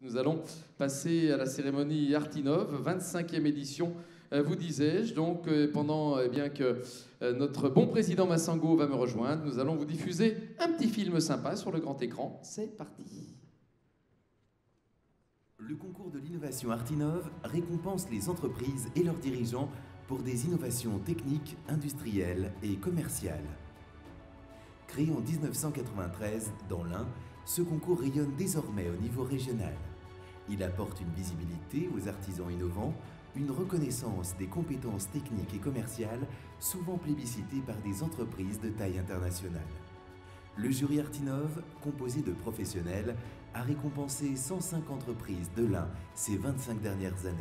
Nous allons passer à la cérémonie Artinov, 25e édition, vous disais-je. Donc, pendant bien que notre bon président Massango va me rejoindre, nous allons vous diffuser un petit film sympa sur le grand écran. C'est parti. Le concours de l'innovation Artinov récompense les entreprises et leurs dirigeants pour des innovations techniques, industrielles et commerciales. Créé en 1993 dans l'Ain, ce concours rayonne désormais au niveau régional. Il apporte une visibilité aux artisans innovants, une reconnaissance des compétences techniques et commerciales souvent plébiscitées par des entreprises de taille internationale. Le jury Artinov, composé de professionnels, a récompensé 105 entreprises de l'Ain ces 25 dernières années.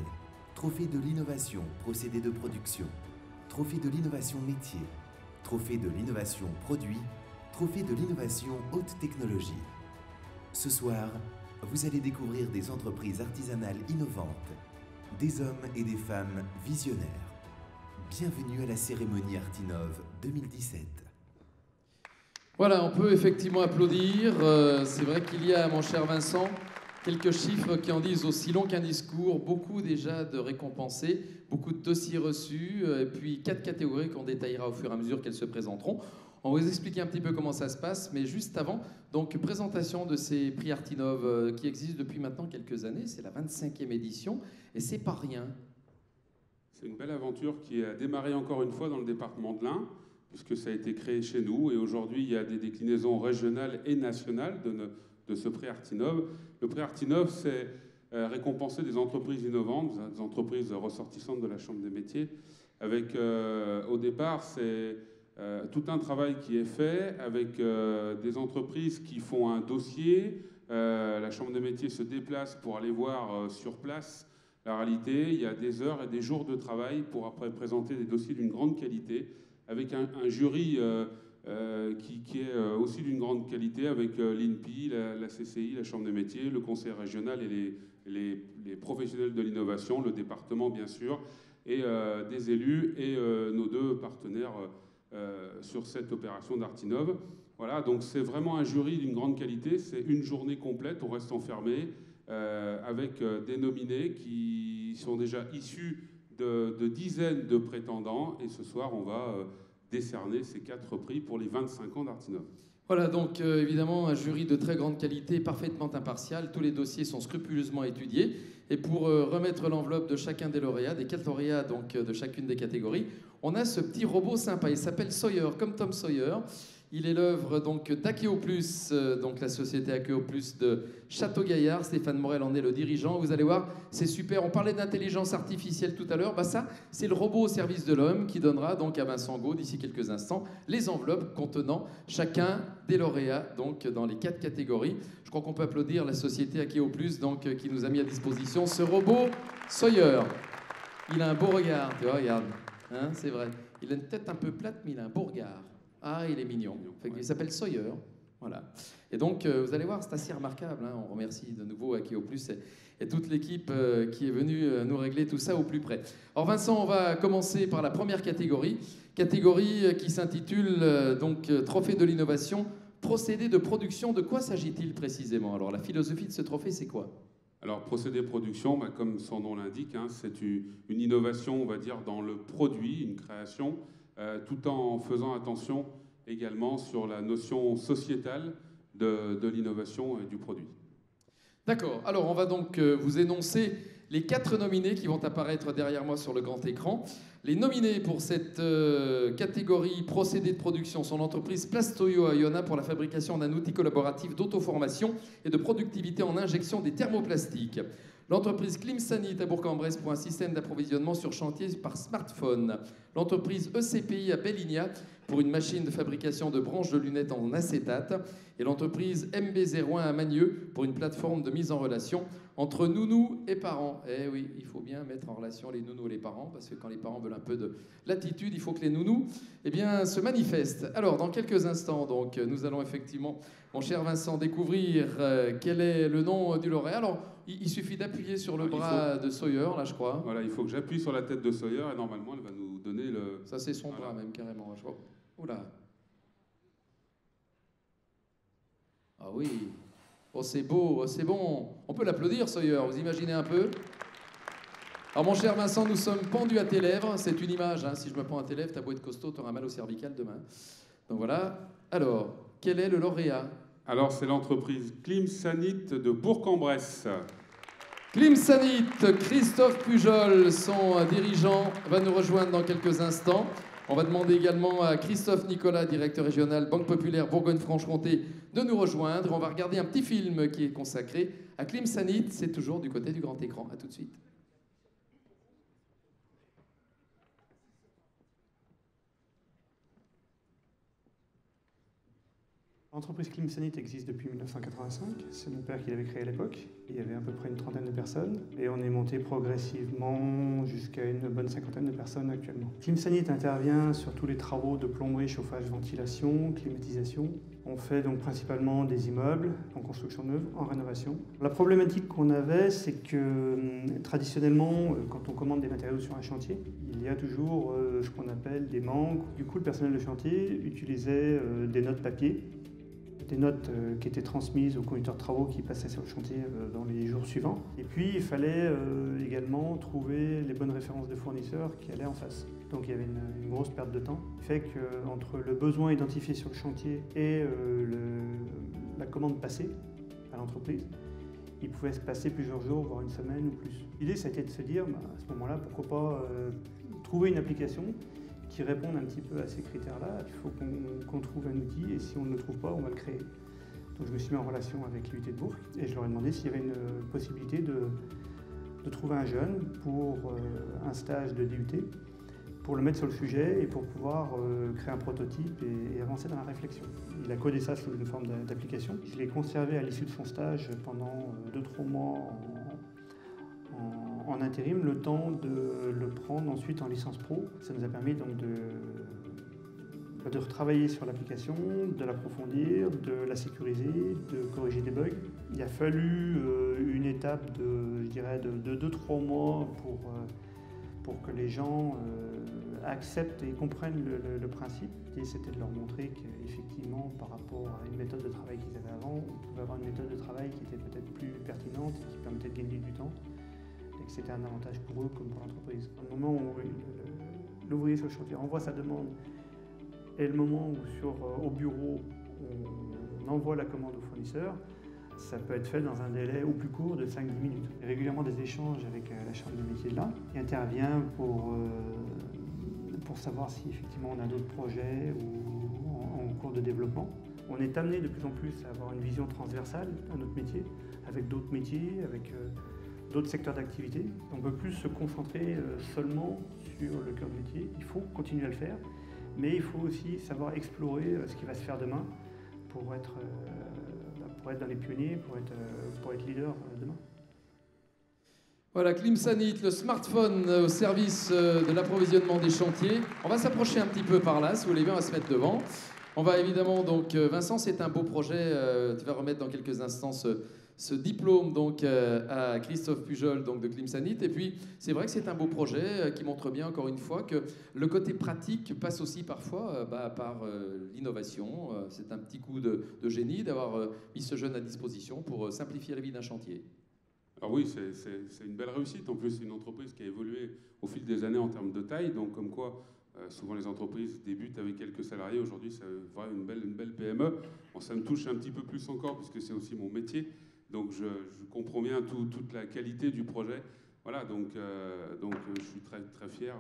Trophée de l'innovation, procédé de production, trophée de l'innovation métier, trophée de l'innovation produit, trophée de l'innovation haute technologie. Ce soir, vous allez découvrir des entreprises artisanales innovantes, des hommes et des femmes visionnaires. Bienvenue à la cérémonie Artinov 2017. Voilà, on peut effectivement applaudir. C'est vrai qu'il y a, mon cher Vincent, quelques chiffres qui en disent aussi long qu'un discours, beaucoup déjà de récompensés, beaucoup de dossiers reçus, et puis 4 catégories qu'on détaillera au fur et à mesure qu'elles se présenteront. On va vous expliquer un petit peu comment ça se passe, mais juste avant, donc présentation de ces prix Artinov qui existent depuis maintenant quelques années. C'est la 25e édition, et c'est pas rien. C'est une belle aventure qui a démarré encore une fois dans le département de l'Ain, puisque ça a été créé chez nous, et aujourd'hui il y a des déclinaisons régionales et nationales de ce prix Artinov. Le prix Artinov, c'est récompenser des entreprises innovantes, des entreprises ressortissantes de la Chambre des métiers, avec au départ c'est tout un travail qui est fait avec des entreprises qui font un dossier. La Chambre des métiers se déplace pour aller voir sur place la réalité. Il y a des heures et des jours de travail pour après présenter des dossiers d'une grande qualité, avec un jury qui est aussi d'une grande qualité, avec l'INPI, la CCI, la Chambre des métiers, le Conseil régional et les professionnels de l'innovation, le département bien sûr, et des élus et nos deux partenaires sur cette opération d'Artinov. Voilà, donc c'est vraiment un jury d'une grande qualité, c'est une journée complète, on reste enfermé avec des nominés qui sont déjà issus de dizaines de prétendants, et ce soir on va décerner ces 4 prix pour les 25 ans d'Artinov. Voilà, donc évidemment un jury de très grande qualité, parfaitement impartial, tous les dossiers sont scrupuleusement étudiés, et pour remettre l'enveloppe de chacun des lauréats, des 4 lauréats donc de chacune des catégories, on a ce petit robot sympa, il s'appelle Sawyer, comme Tom Sawyer. Il est l'œuvre donc d'Akeoplus, donc la société Akeoplus de Château-Gaillard. Stéphane Morel en est le dirigeant. Vous allez voir, c'est super. On parlait d'intelligence artificielle tout à l'heure. Bah ça, c'est le robot au service de l'homme qui donnera donc à Vincent Gaud d'ici quelques instants les enveloppes contenant chacun des lauréats donc dans les 4 catégories. Je crois qu'on peut applaudir la société Akeoplus donc qui nous a mis à disposition ce robot Sawyer. Il a un beau regard, tu vois, regarde. Hein, c'est vrai. Il a une tête un peu plate, mais il a un beau regard. Ah, il est mignon. Il s'appelle Sawyer. Voilà. Et donc, vous allez voir, c'est assez remarquable. Hein. On remercie de nouveau Akeoplus et toute l'équipe qui est venue nous régler tout ça au plus près. Alors, Vincent, on va commencer par la première catégorie. Catégorie qui s'intitule donc Trophée de l'innovation, procédé de production. De quoi s'agit-il précisément? Alors, la philosophie de ce trophée, c'est quoi? Alors, procédé de production, bah, comme son nom l'indique, hein, c'est une innovation, on va dire, dans le produit, une création, tout en faisant attention également sur la notion sociétale de l'innovation et du produit. D'accord. Alors, on va donc vous énoncer les 4 nominés qui vont apparaître derrière moi sur le grand écran. Les nominés pour cette catégorie procédé de production sont l'entreprise Plastoyo à Iona pour la fabrication d'un outil collaboratif d'auto-formation et de productivité en injection des thermoplastiques. L'entreprise Climsanit à Bourg-en-Bresse pour un système d'approvisionnement sur chantier par smartphone. L'entreprise ECPI à Belligna pour une machine de fabrication de branches de lunettes en acétate. Et l'entreprise MB01 à Magneux pour une plateforme de mise en relation entre nounous et parents. Eh oui, il faut bien mettre en relation les nounous et les parents, parce que quand les parents veulent un peu de latitude, il faut que les nounous se manifestent. Alors, dans quelques instants, donc, nous allons effectivement, mon cher Vincent, découvrir quel est le nom du lauréat. Alors, il suffit d'appuyer sur le bras de Sawyer, là, je crois. Voilà, il faut que j'appuie sur la tête de Sawyer, et normalement, elle va nous donner le... Ça, c'est son bras, même, carrément. Je crois. Oula. Ah oui. Oh, c'est beau, c'est bon. On peut l'applaudir, Sawyer, vous imaginez un peu? Alors, mon cher Vincent, nous sommes pendus à tes lèvres. C'est une image, hein. Si je me prends à tes lèvres, t'as beau être costaud, t'auras mal au cervical demain. Donc voilà. Alors, quel est le lauréat? Alors, c'est l'entreprise Climsanit de Bourg-en-Bresse. Climsanit, Christophe Pujol, son dirigeant, va nous rejoindre dans quelques instants. On va demander également à Christophe Nicolas, directeur régional Banque Populaire Bourgogne-Franche-Comté, de nous rejoindre. On va regarder un petit film qui est consacré à Climsanit. C'est toujours du côté du grand écran. À tout de suite. L'entreprise Climsanit existe depuis 1985, c'est mon père qui l'avait créée à l'époque. Il y avait à peu près une trentaine de personnes et on est monté progressivement jusqu'à une bonne cinquantaine de personnes actuellement. Climsanit intervient sur tous les travaux de plomberie, chauffage, ventilation, climatisation. On fait donc principalement des immeubles en construction neuve, en rénovation. La problématique qu'on avait, c'est que traditionnellement, quand on commande des matériaux sur un chantier, il y a toujours ce qu'on appelle des manques. Du coup, le personnel de chantier utilisait des notes papier, des notes qui étaient transmises aux conducteurs de travaux qui passaient sur le chantier dans les jours suivants. Et puis, il fallait également trouver les bonnes références de fournisseurs qui allaient en face. Donc, il y avait une grosse perte de temps. Ce qui fait qu'entre le besoin identifié sur le chantier et la commande passée à l'entreprise, il pouvait se passer plusieurs jours, voire une semaine ou plus. L'idée, c'était de se dire, à ce moment-là, pourquoi pas trouver une application qui répondent un petit peu à ces critères-là. Il faut qu'on trouve un outil et si on ne le trouve pas, on va le créer. Donc je me suis mis en relation avec l'UT de Bourg et je leur ai demandé s'il y avait une possibilité de trouver un jeune pour un stage de DUT, pour le mettre sur le sujet et pour pouvoir créer un prototype et avancer dans la réflexion. Il a codé ça sous une forme d'application. Je l'ai conservé à l'issue de son stage pendant 2-3 mois en intérim, le temps de le prendre ensuite en licence pro. Ça nous a permis donc de retravailler sur l'application, de l'approfondir, de la sécuriser, de corriger des bugs. Il a fallu une étape de 2-3 mois pour que les gens acceptent et comprennent le principe. Et c'était de leur montrer qu'effectivement, par rapport à une méthode de travail qu'ils avaient avant, on pouvait avoir une méthode de travail qui était peut-être plus pertinente et qui permettait de gagner du temps. Et que c'était un avantage pour eux comme pour l'entreprise. Au moment où l'ouvrier sur le chantier envoie sa demande et le moment où au bureau on envoie la commande au fournisseur, ça peut être fait dans un délai au plus court de 5-10 minutes. Il y a régulièrement des échanges avec la chambre de métier de là, qui intervient pour savoir si effectivement on a d'autres projets ou en cours de développement. On est amené de plus en plus à avoir une vision transversale à notre métier, avec d'autres métiers, avec d'autres secteurs d'activité. On ne peut plus se concentrer seulement sur le cœur de métier. Il faut continuer à le faire, mais il faut aussi savoir explorer ce qui va se faire demain pour être dans les pionniers, pour être leader demain. Voilà, Climsanit, le smartphone au service de l'approvisionnement des chantiers. On va s'approcher un petit peu par là, si vous voulez bien, on va se mettre devant. On va évidemment, donc, Vincent, c'est un beau projet. Tu vas remettre dans quelques instants ce diplôme donc, à Christophe Pujol donc, de Climsanit. Et puis, c'est vrai que c'est un beau projet qui montre bien, encore une fois, que le côté pratique passe aussi parfois par l'innovation. C'est un petit coup de génie d'avoir mis ce jeune à disposition pour simplifier la vie d'un chantier. Alors oui, c'est une belle réussite. En plus, c'est une entreprise qui a évolué au fil des années en termes de taille. Donc, comme quoi, souvent les entreprises débutent avec quelques salariés. Aujourd'hui, c'est vraiment une belle PME. Bon, ça me touche un petit peu plus encore, puisque c'est aussi mon métier. Donc, je comprends bien toute la qualité du projet. Voilà, donc je suis très, très fier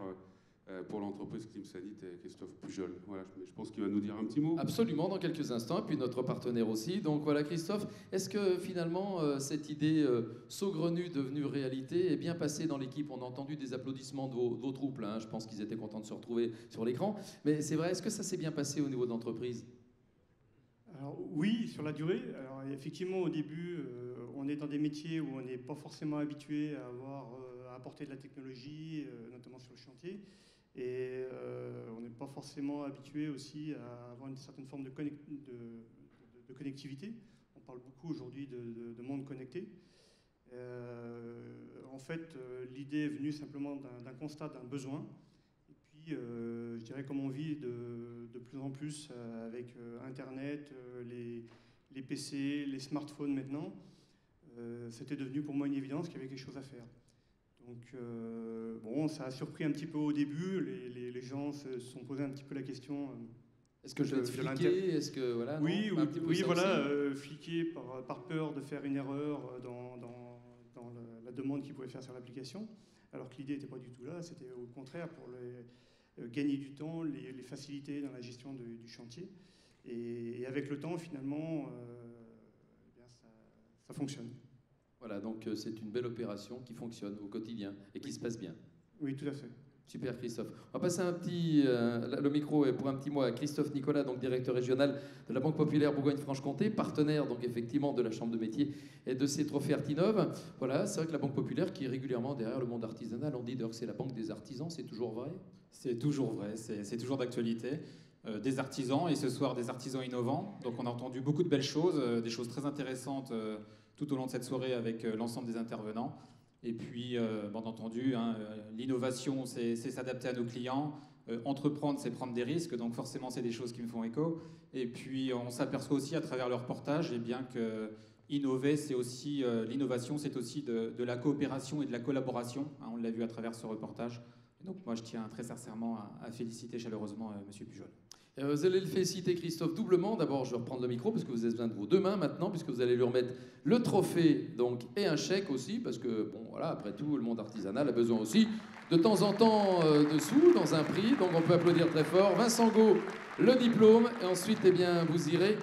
pour l'entreprise Climsanit et Christophe Pujol. Voilà, je pense qu'il va nous dire un petit mot. Absolument, dans quelques instants, et puis notre partenaire aussi. Donc voilà, Christophe, est-ce que finalement cette idée saugrenue devenue réalité est bien passée dans l'équipe? On a entendu des applaudissements de vos troupes, là, hein. Je pense qu'ils étaient contents de se retrouver sur l'écran. Mais c'est vrai, est-ce que ça s'est bien passé au niveau de l'entreprise? Alors oui, sur la durée. Alors effectivement, au début, on est dans des métiers où on n'est pas forcément habitué à apporter de la technologie, notamment sur le chantier. Et on n'est pas forcément habitué aussi à avoir une certaine forme de connectivité. On parle beaucoup aujourd'hui de monde connecté. En fait, l'idée est venue simplement d'un constat, d'un besoin. Et puis, je dirais comme on vit de plus en plus avec Internet, les les PC, les smartphones maintenant, c'était devenu pour moi une évidence qu'il y avait quelque chose à faire. Donc bon, ça a surpris un petit peu au début, les gens se sont posé un petit peu la question. Est-ce que je vais être fliqué? Est-ce que voilà? Oui, non, oui, voilà, fliqué par peur de faire une erreur dans la demande qu'ils pouvaient faire sur l'application, alors que l'idée n'était pas du tout là, c'était au contraire pour gagner du temps, les faciliter dans la gestion du chantier. Et avec le temps, finalement, eh bien, ça fonctionne. Voilà, donc c'est une belle opération qui fonctionne au quotidien et qui se passe bien. Oui, tout à fait. Super Christophe. On va passer le micro pour un petit mot à Christophe Nicolas, donc directeur régional de la Banque Populaire Bourgogne-Franche-Comté, partenaire donc effectivement de la Chambre de métier et de ces trophées Artinov. Voilà, c'est vrai que la Banque Populaire qui est régulièrement derrière le monde artisanal, on dit d'ailleurs que c'est la banque des artisans, c'est toujours vrai? C'est toujours vrai, c'est toujours d'actualité. Des artisans, et ce soir des artisans innovants. Donc on a entendu beaucoup de belles choses, des choses très intéressantes tout au long de cette soirée avec l'ensemble des intervenants. Et puis, bien entendu, l'innovation, c'est s'adapter à nos clients. Entreprendre, c'est prendre des risques. Donc forcément, c'est des choses qui me font écho. Et puis, on s'aperçoit aussi à travers le reportage, eh bien que innover, c'est aussi l'innovation, c'est aussi de la coopération et de la collaboration. On l'a vu à travers ce reportage. Et donc moi, je tiens très sincèrement à féliciter chaleureusement Monsieur Pujol. Vous allez le féliciter, Christophe, doublement. D'abord, je vais reprendre le micro parce que vous avez besoin de vos deux mains maintenant, puisque vous allez lui remettre le trophée donc, et un chèque aussi, parce que, bon, voilà, après tout, le monde artisanal a besoin aussi de temps en temps de sous dans un prix. Donc, on peut applaudir très fort. Vincent Gault, le diplôme. Et ensuite, eh bien, vous irez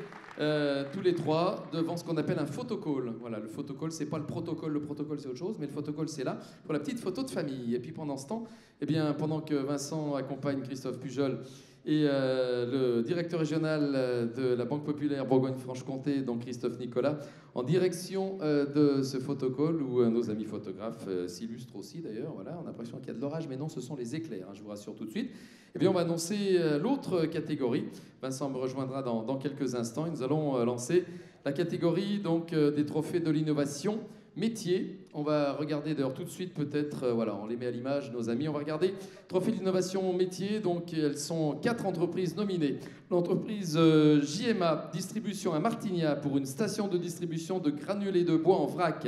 tous les trois devant ce qu'on appelle un photocall. Voilà, le photocall, c'est pas le protocole c'est autre chose, mais le photocall, c'est là pour la petite photo de famille. Et puis, pendant ce temps, eh bien, pendant que Vincent accompagne Christophe Pujol et le directeur régional de la Banque Populaire Bourgogne-Franche-Comté, donc Christophe Nicolas, en direction de ce photocall où nos amis photographes s'illustrent aussi d'ailleurs. Voilà, on a l'impression qu'il y a de l'orage, mais non, ce sont les éclairs, je vous rassure tout de suite. Eh bien, on va annoncer l'autre catégorie. Vincent me rejoindra dans quelques instants et nous allons lancer la catégorie donc, des trophées de l'innovation métier. On va regarder d'ailleurs tout de suite peut-être, voilà, on les met à l'image, nos amis. On va regarder trophée d'innovation métier. Donc elles sont 4 entreprises nominées. L'entreprise JMA Distribution à Martignas pour une station de distribution de granulés de bois en vrac.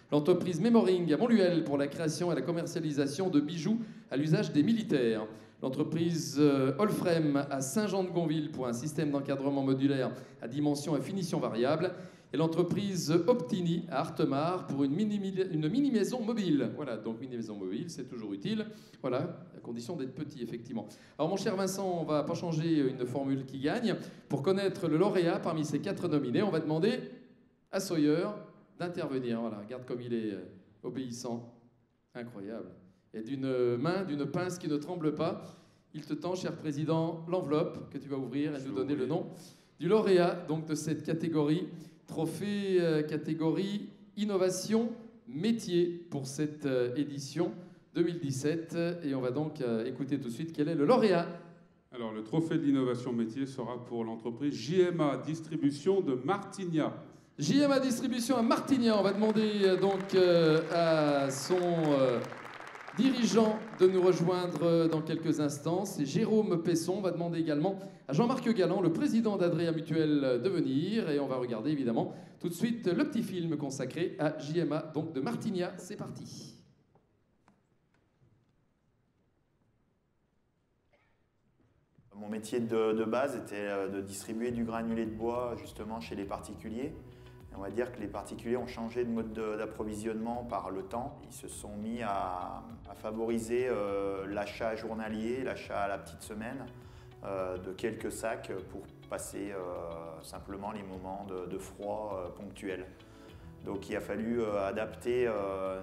L'entreprise Memoring à Montluel pour la création et la commercialisation de bijoux à l'usage des militaires. L'entreprise Olfrem à Saint-Jean-de-Gonville pour un système d'encadrement modulaire à dimension et finition variable. Et l'entreprise Optini à Artemar pour une mini-maison mobile. Voilà, donc mini-maison mobile, c'est toujours utile. Voilà, à condition d'être petit, effectivement. Alors, mon cher Vincent, on ne va pas changer une formule qui gagne. Pour connaître le lauréat parmi ces 4 nominés, on va demander à Sawyer d'intervenir. Voilà, regarde comme il est obéissant. Incroyable. Et d'une main, d'une pince qui ne tremble pas, il te tend, cher président, l'enveloppe que tu vas ouvrir et nous donner le nom du lauréat donc, de cette catégorie. Trophée catégorie innovation métier pour cette édition 2017. Et on va donc écouter tout de suite quel est le lauréat. Alors, le trophée de l'innovation métier sera pour l'entreprise JMA Distribution de Martignas. JMA Distribution à Martignas. On va demander donc à son dirigeant de nous rejoindre dans quelques instants. C'est Jérôme Pesson. On va demander également à Jean-Marc Galland, le président d'Adria Mutuelle, de venir. Et on va regarder évidemment tout de suite le petit film consacré à JMA donc de Martignas. C'est parti. Mon métier de base était de distribuer du granulé de bois justement chez les particuliers. On va dire que les particuliers ont changé de mode d'approvisionnement par le temps. Ils se sont mis à favoriser l'achat journalier, l'achat à la petite semaine de quelques sacs pour passer simplement les moments de froid ponctuels. Donc il a fallu adapter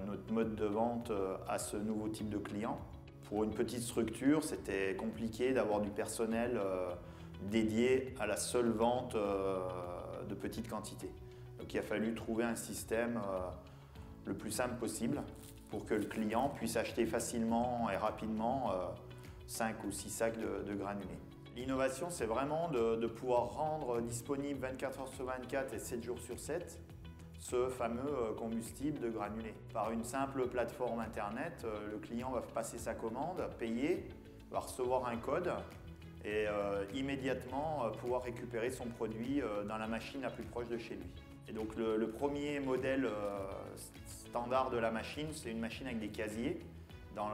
notre mode de vente à ce nouveau type de client. Pour une petite structure, c'était compliqué d'avoir du personnel dédié à la seule vente de petites quantités. Donc il a fallu trouver un système le plus simple possible pour que le client puisse acheter facilement et rapidement 5 ou 6 sacs de granulés. L'innovation, c'est vraiment de pouvoir rendre disponible 24 heures sur 24 et 7 jours sur 7 ce fameux combustible de granulés. Par une simple plateforme internet, le client va passer sa commande, payer, va recevoir un code et immédiatement pouvoir récupérer son produit dans la machine la plus proche de chez lui. Et donc le premier modèle standard de la machine, c'est une machine avec des casiers dans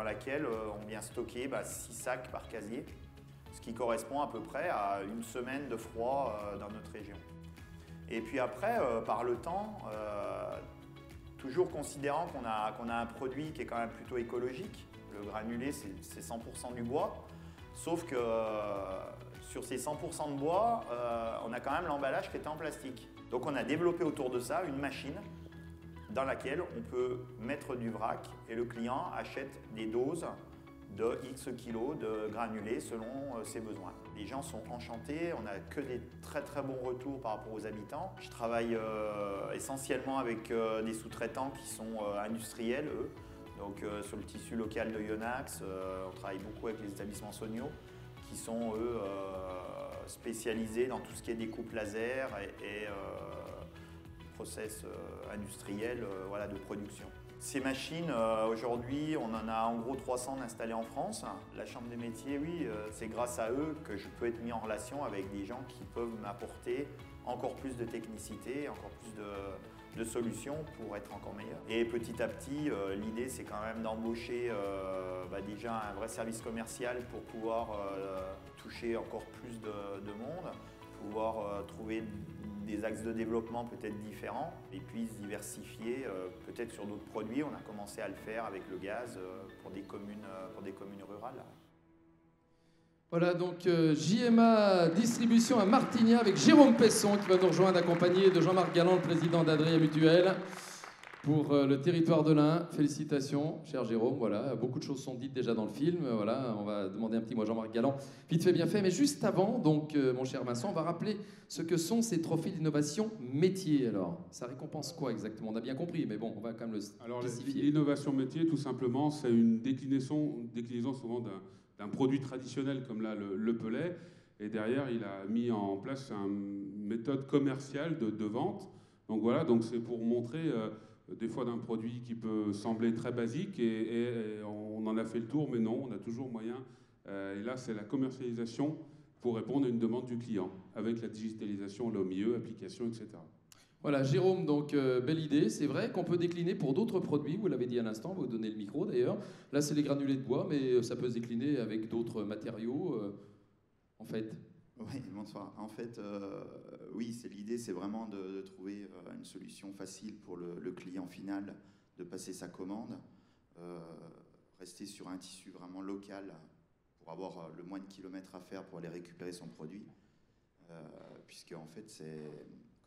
laquelle on vient stocker 6 sacs par casier, ce qui correspond à peu près à une semaine de froid dans notre région. Et puis après, par le temps, toujours considérant qu'on a un produit qui est quand même plutôt écologique, le granulé c'est 100% du bois, sauf que sur ces 100% de bois, on a quand même l'emballage qui était en plastique. Donc on a développé autour de ça une machine dans laquelle on peut mettre du vrac et le client achète des doses de X kilos de granulés selon ses besoins. Les gens sont enchantés, on n'a que des très très bons retours par rapport aux habitants. Je travaille essentiellement avec des sous-traitants qui sont industriels, eux. Donc sur le tissu local de Yonax, on travaille beaucoup avec les établissements Sonio qui sont eux spécialisés dans tout ce qui est découpe laser et process industriels voilà, de production. Ces machines, aujourd'hui, on en a en gros 300 installées en France. La Chambre des métiers, oui, c'est grâce à eux que je peux être mis en relation avec des gens qui peuvent m'apporter encore plus de technicité, encore plus de solutions pour être encore meilleur. Et petit à petit, l'idée, c'est quand même d'embaucher déjà un vrai service commercial pour pouvoir toucher encore plus de monde, pouvoir trouver des axes de développement peut-être différents et puis se diversifier peut-être sur d'autres produits. On a commencé à le faire avec le gaz pour des communes rurales. Voilà donc JMA Distribution à Martigny avec Jérôme Pesson qui va nous rejoindre accompagné de Jean-Marc Galland, le président d'Adria Mutuelle pour le territoire de l'Ain. Félicitations, cher Jérôme. Voilà, beaucoup de choses sont dites déjà dans le film. Voilà, on va demander un petit mot à Jean-Marc Galland. Vite fait, bien fait. Mais juste avant, donc, mon cher Vincent, on va rappeler ce que sont ces trophées d'innovation métier. Alors, ça récompense quoi exactement? On a bien compris, mais bon, on va quand même le spécifier. L'innovation métier, tout simplement, c'est une déclinaison souvent d'un produit traditionnel comme là le pelet. Et derrière, il a mis en place une méthode commerciale de vente. Donc voilà, donc c'est pour montrer des fois d'un produit qui peut sembler très basique et on en a fait le tour, mais non, on a toujours moyen. Et là, c'est la commercialisation pour répondre à une demande du client, avec la digitalisation là au milieu, application, etc. Voilà, Jérôme, donc belle idée. C'est vrai qu'on peut décliner pour d'autres produits, vous l'avez dit à l'instant, vous donnez le micro d'ailleurs. Là, c'est les granulés de bois, mais ça peut se décliner avec d'autres matériaux, en fait. Oui, bonsoir. En fait, oui, l'idée, c'est vraiment de trouver une solution facile pour le client final, de passer sa commande, rester sur un tissu vraiment local pour avoir le moins de kilomètres à faire pour aller récupérer son produit, puisque en fait, c'est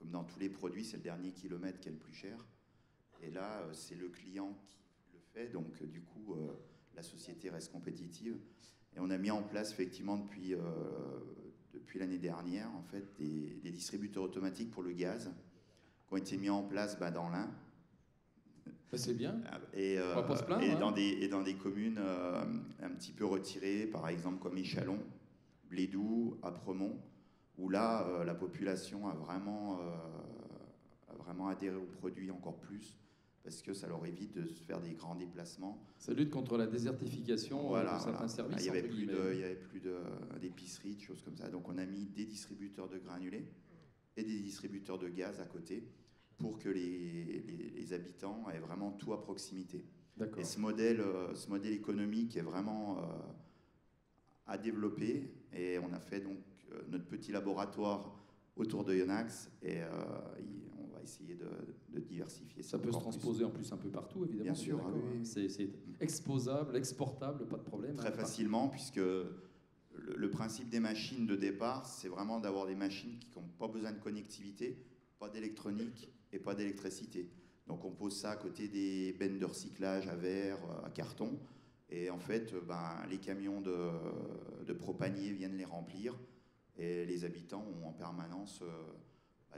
comme dans tous les produits, c'est le dernier kilomètre qui est le plus cher. Et là, c'est le client qui le fait, donc du coup, la société reste compétitive. Et on a mis en place effectivement depuis l'année dernière, en fait, des distributeurs automatiques pour le gaz qui ont été mis en place dans l'Ain. C'est bien. Et, on va pas se plaindre, dans des communes un petit peu retirées, par exemple comme Échalon, Blédou, Apremont, où là, la population a vraiment adhéré au produit encore plus, parce que ça leur évite de se faire des grands déplacements. Ça lutte contre la désertification de certains services. Il n'y avait plus d'épiceries, de choses comme ça. Donc on a mis des distributeurs de granulés et des distributeurs de gaz à côté pour que les habitants aient vraiment tout à proximité. Et ce modèle économique est vraiment à développer. Et on a fait donc notre petit laboratoire autour de Yonax et on va essayer de diversifier ça. Ça peut se transposer en plus un peu partout, évidemment. Bien sûr, oui. C'est exposable, exportable, pas de problème. Très facilement, puisque le principe des machines de départ, c'est vraiment d'avoir des machines qui n'ont pas besoin de connectivité, pas d'électronique et pas d'électricité. Donc on pose ça à côté des bennes de recyclage à verre, à carton, et en fait, les camions de propanier viennent les remplir, et les habitants ont en permanence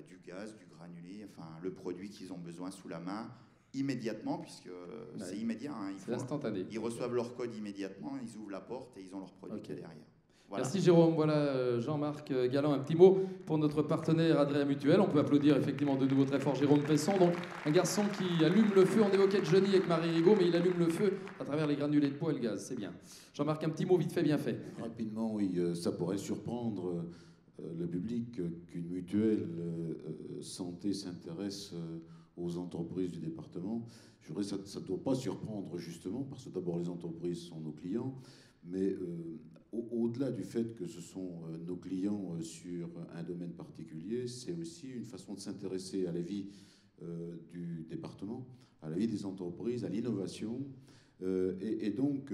du gaz, du granulé, enfin le produit qu'ils ont besoin sous la main, immédiatement, puisque c'est immédiat. C'est instantané. Ils reçoivent leur code immédiatement, ils ouvrent la porte et ils ont leur produit qui est derrière. Voilà. Merci Jérôme. Voilà Jean-Marc Galland, un petit mot pour notre partenaire Adria Mutuelle. On peut applaudir effectivement de nouveau très fort Jérôme Pesson, donc un garçon qui allume le feu. On évoquait Johnny avec Marie Rigaud, mais il allume le feu à travers les granulés de bois et le gaz, c'est bien. Jean-Marc, un petit mot vite fait, bien fait. Rapidement, oui, ça pourrait surprendre le public qu'une mutuelle santé s'intéresse aux entreprises du département. Je dirais que ça ne doit pas surprendre justement, parce que d'abord les entreprises sont nos clients, mais au-delà du fait que ce sont nos clients sur un domaine particulier, c'est aussi une façon de s'intéresser à la vie du département, à la vie des entreprises, à l'innovation. Et donc,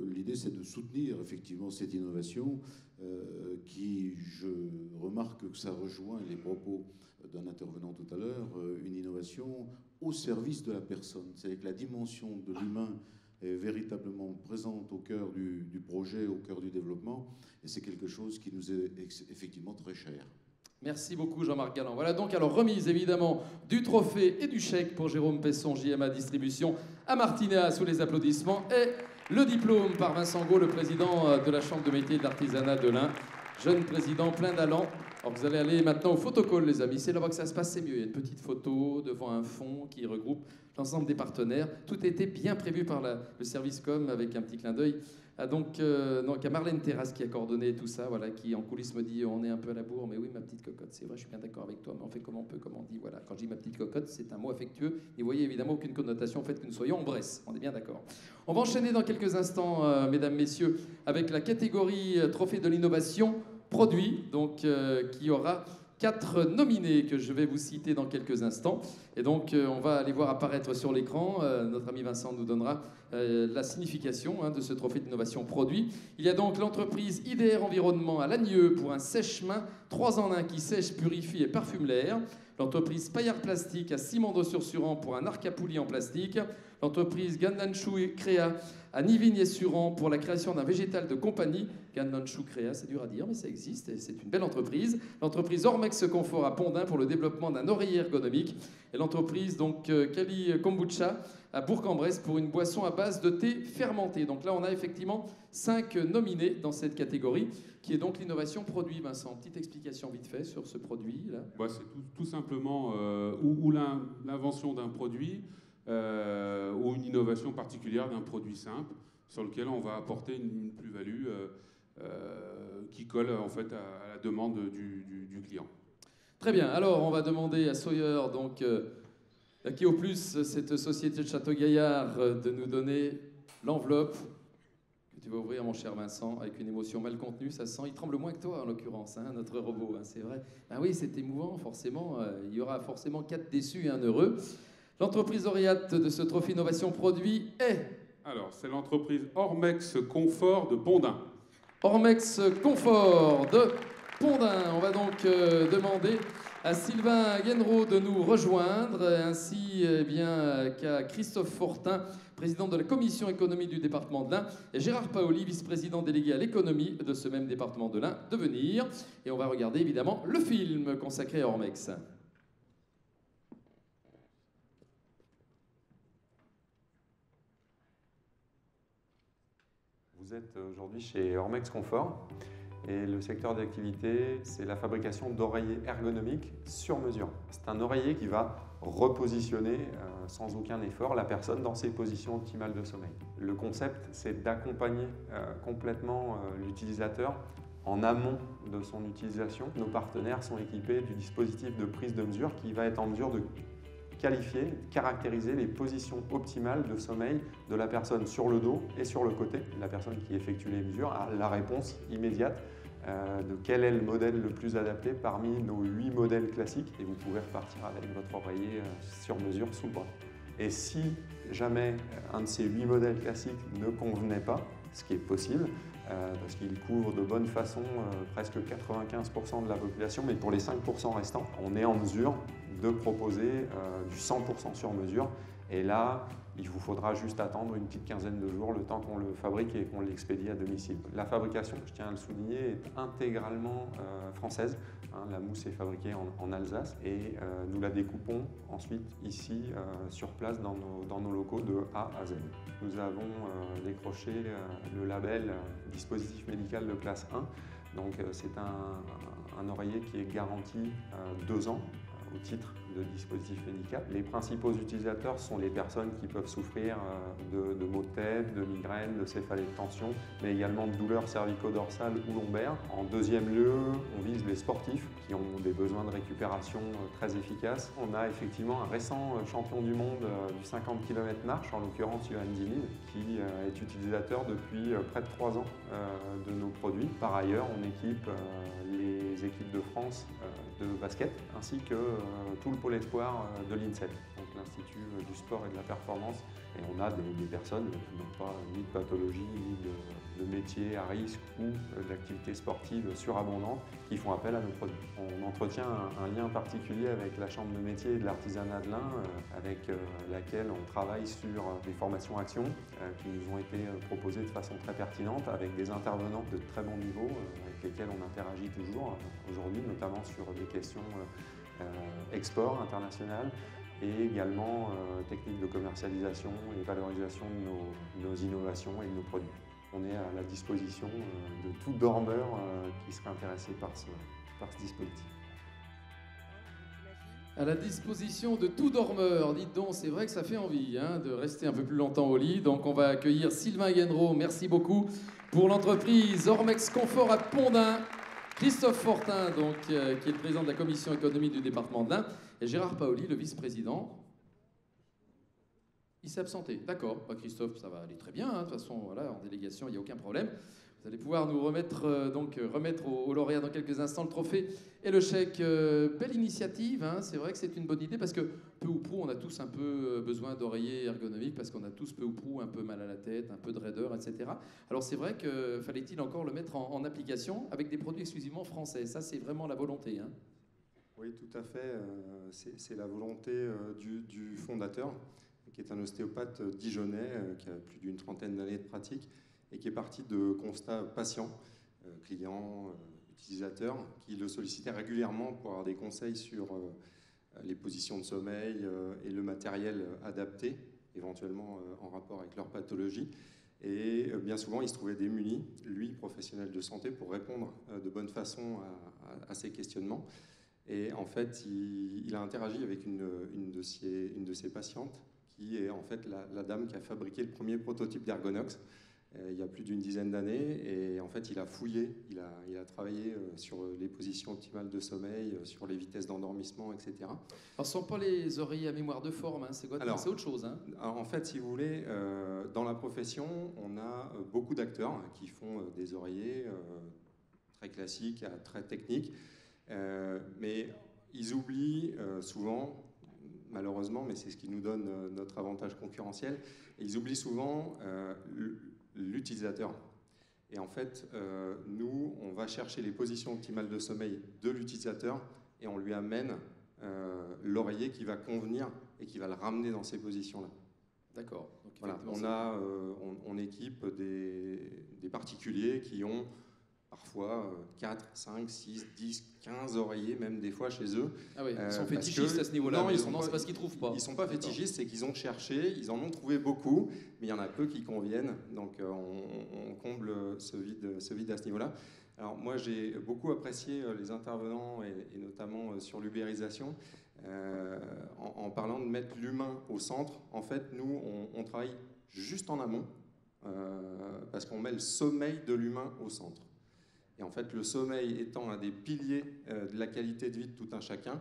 l'idée, c'est de soutenir effectivement cette innovation qui, je remarque que ça rejoint les propos d'un intervenant tout à l'heure, une innovation au service de la personne. C'est-à-dire que la dimension de l'humain est véritablement présente au cœur du projet, au cœur du développement, et c'est quelque chose qui nous est effectivement très cher. Merci beaucoup Jean-Marc Galland. Voilà donc alors remise évidemment du trophée et du chèque pour Jérôme Pesson, JMA Distribution à Martinéa sous les applaudissements, et le diplôme par Vincent Gault, le président de la Chambre de métier et de l'artisanat de l'Ain. Jeune président plein d'allant. Alors vous allez aller maintenant au photocall les amis, c'est là-bas que ça se passe, c'est mieux. Il y a une petite photo devant un fond qui regroupe l'ensemble des partenaires. Tout a été bien prévu par le service com avec un petit clin d'œil. Donc à Marlène Terrasse qui a coordonné tout ça, voilà, qui en coulisses me dit on est un peu à la bourre, mais oui ma petite cocotte, c'est vrai, je suis bien d'accord avec toi, mais on fait comme on peut, comme on dit, voilà. Quand je dis ma petite cocotte, c'est un mot affectueux, n'y voyez évidemment aucune connotation au fait que nous soyons en Bresse, on est bien d'accord. On va enchaîner dans quelques instants, mesdames, messieurs, avec la catégorie Trophée de l'innovation produit, donc qui aura 4 nominés que je vais vous citer dans quelques instants. Et donc, on va aller voir apparaître sur l'écran. Notre ami Vincent nous donnera la signification de ce trophée d'innovation produit. Il y a donc l'entreprise IDR Environnement à Lagneux pour un sèche-main 3 en 1 qui sèche, purifie et parfume l'air. L'entreprise Paillard Plastique à Simondres-sur-Suran pour un arc à poulie en plastique. L'entreprise Gandanshu Créa à Nivignes-Suran pour la création d'un végétal de compagnie. Gandanshu Créa, c'est dur à dire, mais ça existe et c'est une belle entreprise. L'entreprise Ormex Confort à Pondin pour le développement d'un oreiller ergonomique. Et l'entreprise donc Kali Kombucha à Bourg-en-Bresse pour une boisson à base de thé fermenté. Donc là, on a effectivement 5 nominés dans cette catégorie, qui est donc l'innovation produit. Vincent, petite explication vite fait sur ce produit là. Ouais, c'est tout simplement ou l'invention d'un produit ou une innovation particulière d'un produit simple sur lequel on va apporter une plus-value qui colle en fait à la demande du client. Très bien, alors on va demander à Sawyer, donc, qui au plus cette société de Château-Gaillard, de nous donner l'enveloppe que tu vas ouvrir, mon cher Vincent, avec une émotion mal contenue, ça sent, il tremble moins que toi en l'occurrence, hein, notre robot, hein, c'est vrai. Ah oui, c'est émouvant, forcément, il y aura forcément 4 déçus et 1 heureux. L'entreprise lauréate de ce trophée innovation produit est... Alors, c'est l'entreprise Ormex Confort de Pondin. Ormex Confort de Pondin. On va donc demander à Sylvain Guenreau de nous rejoindre, ainsi bien qu'à Christophe Fortin, président de la commission économie du département de l'Ain, et Gérard Paoli, vice-président délégué à l'économie de ce même département de l'Ain, de venir. Et on va regarder évidemment le film consacré à Ormex. Vous êtes aujourd'hui chez Ormex Confort et le secteur d'activité, c'est la fabrication d'oreillers ergonomiques sur mesure. C'est un oreiller qui va repositionner sans aucun effort la personne dans ses positions optimales de sommeil. Le concept, c'est d'accompagner complètement l'utilisateur en amont de son utilisation. Nos partenaires sont équipés du dispositif de prise de mesure qui va être en mesure de qualifier, caractériser les positions optimales de sommeil de la personne sur le dos et sur le côté. La personne qui effectue les mesures a la réponse immédiate de quel est le modèle le plus adapté parmi nos 8 modèles classiques, et vous pouvez repartir avec votre oreiller sur mesure sous le bras. Et si jamais un de ces 8 modèles classiques ne convenait pas, ce qui est possible, parce qu'il couvre de bonne façon presque 95% de la population, mais pour les 5% restants, on est en mesure de proposer du 100% sur mesure Et là, il vous faudra juste attendre une petite quinzaine de jours le temps qu'on le fabrique et qu'on l'expédie à domicile. La fabrication, je tiens à le souligner, est intégralement française. La mousse est fabriquée en Alsace et nous la découpons ensuite ici sur place dans nos locaux de A à Z. Nous avons décroché le label dispositif médical de classe 1. Donc c'est un oreiller qui est garanti 2 ans au titre de dispositif médical. Les principaux utilisateurs sont les personnes qui peuvent souffrir de maux de tête, de migraines, de céphalées de tension, mais également de douleurs cervico-dorsales ou lombaires. En deuxième lieu, on vise les sportifs qui ont des besoins de récupération très efficaces. On a effectivement un récent champion du monde du 50 km marche, en l'occurrence Johan Dimin, qui est utilisateur depuis près de 3 ans de nos produits. Par ailleurs, on équipe les équipes de France de basket ainsi que tout le pôle espoir de l'INSEP, donc l'Institut du sport et de la performance. Et on a des personnes qui n'ont pas ni de pathologie, ni de métier à risque ou d'activité sportive surabondante qui font appel à nos produits. On entretient un lien particulier avec la Chambre de métier et de l'artisanat de l'Ain, avec laquelle on travaille sur des formations actions qui nous ont été proposées de façon très pertinente avec des intervenants de très bon niveau avec lesquels on interagit toujours aujourd'hui, notamment sur des questions export international et également techniques de commercialisation et valorisation de nos innovations et de nos produits. On est à la disposition de tout dormeur qui serait intéressé par ce dispositif. À la disposition de tout dormeur, dites donc, c'est vrai que ça fait envie de rester un peu plus longtemps au lit. Donc on va accueillir Sylvain Guenreau, merci beaucoup, pour l'entreprise Ormex Confort à Pondin. Christophe Fortin, donc, qui est le président de la commission économie du département de l'Ain, et Gérard Paoli, le vice-président. Il s'est absenté. D'accord. Christophe, ça va aller très bien. De toute façon, voilà, en délégation, il n'y a aucun problème. Vous allez pouvoir nous remettre au lauréat dans quelques instants le trophée et le chèque. Belle initiative. C'est vrai que c'est une bonne idée parce que peu ou prou, on a tous un peu besoin d'oreillers ergonomiques parce qu'on a tous peu ou prou un peu mal à la tête, un peu de raideur, etc. Alors c'est vrai que fallait-il encore le mettre en application avec des produits exclusivement français. Ça, c'est vraiment la volonté. Oui, tout à fait. C'est la volonté du fondateur, qui est un ostéopathe dijonnais qui a plus d'une trentaine d'années de pratique et qui est parti de constats patients, clients, utilisateurs, qui le sollicitaient régulièrement pour avoir des conseils sur les positions de sommeil et le matériel adapté, éventuellement en rapport avec leur pathologie. Et bien souvent, il se trouvait démuni, lui, professionnel de santé, pour répondre de bonne façon à ces questionnements. Et en fait, il a interagi avec une de ses patientes, qui est en fait la dame qui a fabriqué le premier prototype d'Ergonox il y a plus d'une dizaine d'années. Et en fait, il a fouillé, il a travaillé sur les positions optimales de sommeil, sur les vitesses d'endormissement, etc. Alors, ce ne sont pas les oreillers à mémoire de forme, c'est quoi? C'est autre chose. Alors, en fait, si vous voulez, dans la profession, on a beaucoup d'acteurs qui font des oreillers très classiques, très techniques, mais ils oublient souvent, malheureusement, mais c'est ce qui nous donne notre avantage concurrentiel, et ils oublient souvent l'utilisateur. Et en fait, nous, on va chercher les positions optimales de sommeil de l'utilisateur et on lui amène l'oreiller qui va convenir et qui va le ramener dans ces positions-là. D'accord. Voilà, on équipe des particuliers qui ont parfois 4, 5, 6, 10, 15 oreillers, même des fois chez eux. Ah oui, ils sont fétichistes à ce niveau-là. Non, c'est parce qu'ils ne trouvent pas. Ils ne sont pas fétichistes, c'est qu'ils ont cherché, ils en ont trouvé beaucoup, mais il y en a peu qui conviennent. Donc on comble ce vide à ce niveau-là. Alors moi, j'ai beaucoup apprécié les intervenants, et notamment sur l'ubérisation, en parlant de mettre l'humain au centre. En fait, nous, on travaille juste en amont, parce qu'on met le sommeil de l'humain au centre. Et en fait, le sommeil étant un des piliers de la qualité de vie de tout un chacun,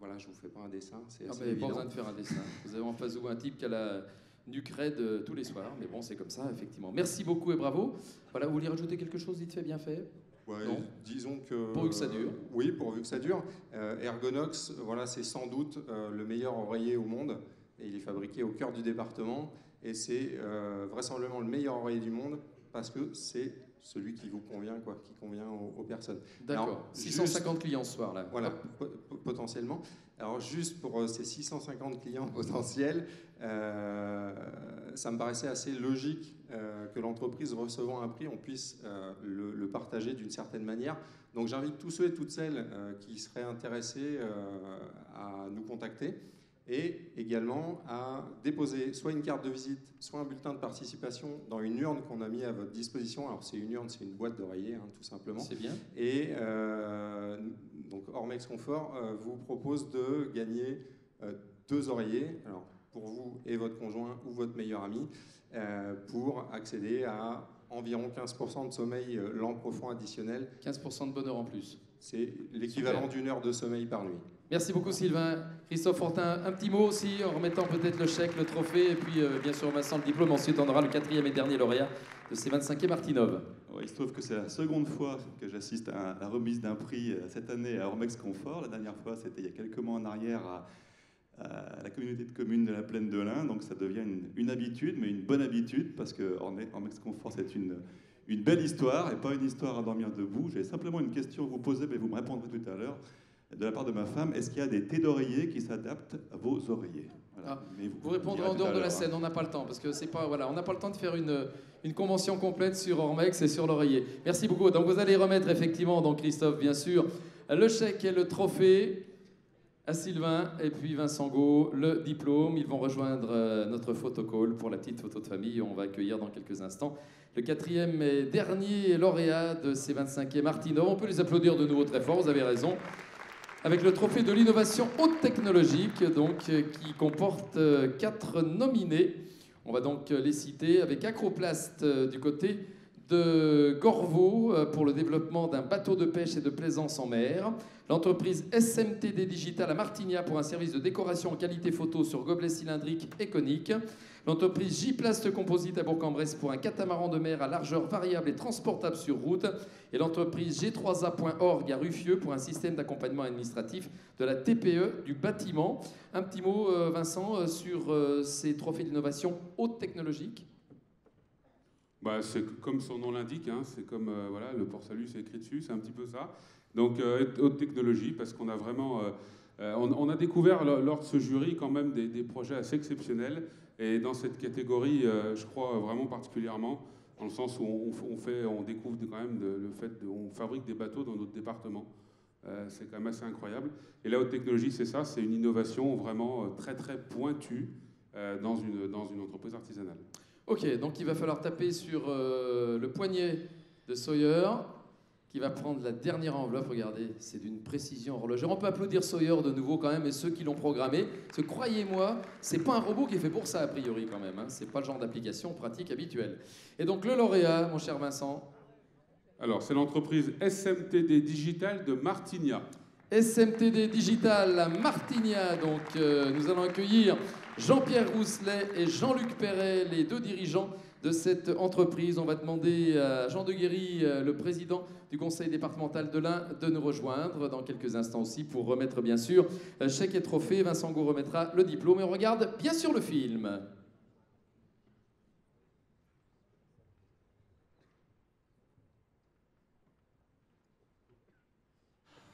voilà, je ne vous fais pas un dessin, c'est assez évident. Pas besoin de faire un dessin. Vous avez en face de vous un type qui a la nuque raide tous les soirs, mais bon, c'est comme ça, effectivement. Merci beaucoup et bravo. Voilà, vous voulez rajouter quelque chose vite fait, bien fait? Ouais, disons que... Pourvu que ça dure. Oui, pourvu que ça dure. Ergonox, voilà, c'est sans doute le meilleur oreiller au monde, et il est fabriqué au cœur du département, et c'est vraisemblablement le meilleur oreiller du monde, parce que c'est celui qui vous convient, quoi, qui convient aux personnes. D'accord. 650 clients ce soir, là. Voilà, potentiellement. Alors, juste pour ces 650 clients potentiels, ça me paraissait assez logique que l'entreprise recevant un prix, on puisse le partager d'une certaine manière. Donc, j'invite tous ceux et toutes celles qui seraient intéressés à nous contacter et également à déposer soit une carte de visite, soit un bulletin de participation dans une urne qu'on a mis à votre disposition. Alors c'est une urne, c'est une boîte d'oreiller, hein, tout simplement. C'est bien. Et donc Ormex Confort vous propose de gagner 2 oreillers, alors pour vous et votre conjoint ou votre meilleur ami, pour accéder à environ 15% de sommeil lent profond additionnel. 15% de bonheur en plus. C'est l'équivalent d'1 heure de sommeil par nuit. Merci beaucoup Sylvain. Christophe Fortin, un petit mot aussi en remettant peut-être le chèque, le trophée et puis bien sûr Vincent le diplôme. Ensuite on aura le 4e et dernier lauréat de ces 25e Artinov. Il se trouve que c'est la seconde fois que j'assiste à la remise d'un prix cette année à Ormex Confort. La dernière fois c'était il y a quelques mois en arrière à la communauté de communes de la Plaine de l'Ain. Donc ça devient une habitude, mais une bonne habitude parce que Ormex Confort c'est une belle histoire et pas une histoire à dormir debout. J'ai simplement une question à vous poser, mais vous me répondrez tout à l'heure. De la part de ma femme, est-ce qu'il y a des thés d'oreiller qui s'adaptent à vos oreillers? Voilà. Vous répondrez en dehors de la scène, on n'a pas le temps, parce que c'est pas, voilà, on n'a pas le temps de faire une convention complète sur Ormex et sur l'oreiller. Merci beaucoup. Donc vous allez remettre effectivement, donc Christophe, bien sûr, le chèque et le trophée à Sylvain et puis Vincent Gault, le diplôme. Ils vont rejoindre notre photocall pour la petite photo de famille. On va accueillir dans quelques instants le 4e et dernier lauréat de ces 25e Artinov. On peut les applaudir de nouveau très fort, vous avez raison. Avec le trophée de l'innovation haute technologique, donc, qui comporte 4 nominés. On va donc les citer avec Acroplast du côté de Gorveau pour le développement d'un bateau de pêche et de plaisance en mer. L'entreprise SMTD Digital à Martigna pour un service de décoration en qualité photo sur gobelet cylindrique et conique. L'entreprise J-Plast Composite à Bourg-en-Bresse pour un catamaran de mer à largeur variable et transportable sur route. Et l'entreprise G3A.org à Ruffieux pour un système d'accompagnement administratif de la TPE du bâtiment. Un petit mot, Vincent, sur ces trophées d'innovation haute technologique. Bah, c'est comme son nom l'indique, hein, c'est comme voilà, le port-salut, c'est écrit dessus, c'est un petit peu ça. Donc haute technologie, parce qu'on a vraiment... on a découvert lors de ce jury quand même des projets assez exceptionnels. Et dans cette catégorie, je crois vraiment particulièrement, dans le sens où on découvre quand même le fait qu'on fabrique des bateaux dans notre département. C'est quand même assez incroyable. Et la haute technologie, c'est ça, c'est une innovation vraiment très très pointue dans une entreprise artisanale. Ok, donc il va falloir taper sur le poignet de Sawyer, qui va prendre la dernière enveloppe. Regardez, c'est d'une précision horlogère. On peut applaudir Sawyer de nouveau quand même et ceux qui l'ont programmé. Parce que croyez-moi, c'est pas un robot qui est fait pour ça a priori quand même. Hein. C'est pas le genre d'application pratique habituelle. Et donc le lauréat, mon cher Vincent. Alors c'est l'entreprise SMTD Digital de Martigna. SMTD Digital à Martigna. Donc nous allons accueillir Jean-Pierre Rousselet et Jean-Luc Perret, les 2 dirigeants de cette entreprise. On va demander à Jean Deguéry, le président du conseil départemental de l'Ain, de nous rejoindre dans quelques instants aussi pour remettre bien sûr chèque et trophée. Vincent Gault remettra le diplôme et on regarde bien sûr le film.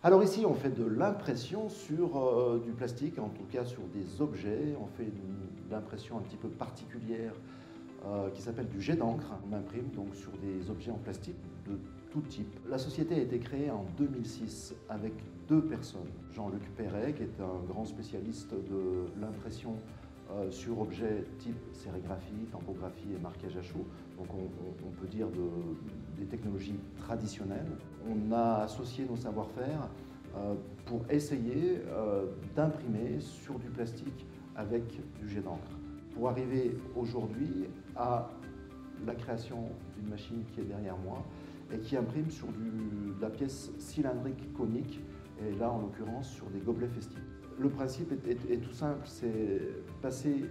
Alors ici, on fait de l'impression sur du plastique, en tout cas sur des objets. On fait de l'impression un petit peu particulière qui s'appelle du jet d'encre. On imprime donc sur des objets en plastique de tout type. La société a été créée en 2006 avec 2 personnes. Jean-Luc Perret, qui est un grand spécialiste de l'impression sur objets type sérigraphie, tampographie et marquage à chaud. Donc on peut dire des technologies traditionnelles. On a associé nos savoir-faire pour essayer d'imprimer sur du plastique avec du jet d'encre. Pour arriver aujourd'hui à la création d'une machine qui est derrière moi et qui imprime sur de la pièce cylindrique conique, et là en l'occurrence sur des gobelets festifs. Le principe est tout simple, c'est passer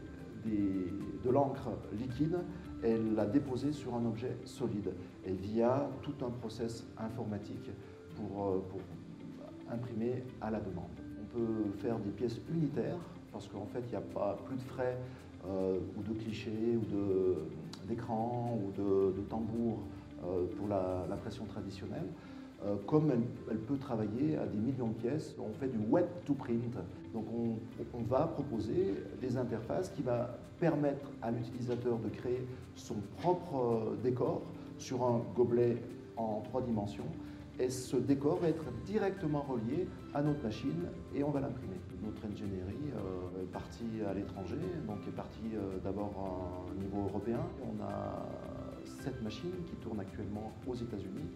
de l'encre liquide et la déposer sur un objet solide, et via tout un process informatique pour imprimer à la demande. On peut faire des pièces unitaires, parce qu'en fait il n'y a pas plus de frais ou de clichés, ou d'écran, ou de tambour pour l'impression traditionnelle, comme elle peut travailler à des millions de pièces. On fait du wet to print. Donc on va proposer des interfaces qui va permettre à l'utilisateur de créer son propre décor sur un gobelet en 3 dimensions. Et ce décor va être directement relié à notre machine et on va l'imprimer. Notre ingénierie est partie à l'étranger, donc est partie d'abord à un niveau européen. On a 7 machines qui tournent actuellement aux États-Unis